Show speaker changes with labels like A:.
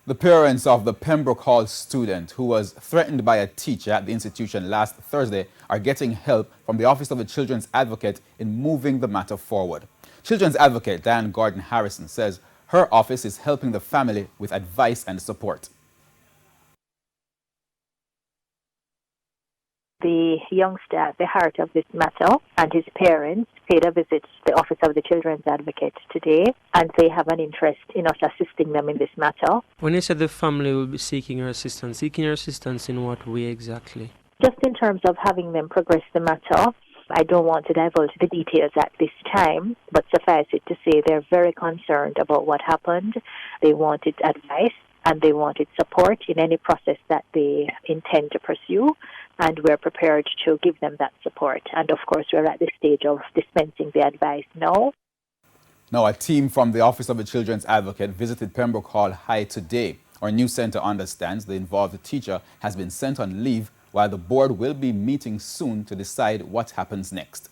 A: The parents of the Pembroke Hall student who was threatened by a teacher at the institution last Thursday are getting help from the Office of the Children's Advocate in moving the matter forward. Children's Advocate Diane Gordon Harrison says her office is helping the family with advice and support.
B: The youngster at the heart of this matter and his parents paid a visit to the Office of the Children's Advocate today, and they have an interest in us assisting them in this matter.
C: When you said the family will be seeking your assistance in what way exactly?
B: Just in terms of having them progress the matter, I don't want to divulge the details at this time, but suffice it to say they're very concerned about what happened. They wanted advice and they wanted support in any process that they intend to pursue, and we're prepared to give them that support. And of course, we're at the stage of dispensing the advice now.
A: Now, a team from the Office of the Children's Advocate visited Pembroke Hall High today. Our news center understands the involved teacher has been sent on leave while the board will be meeting soon to decide what happens next.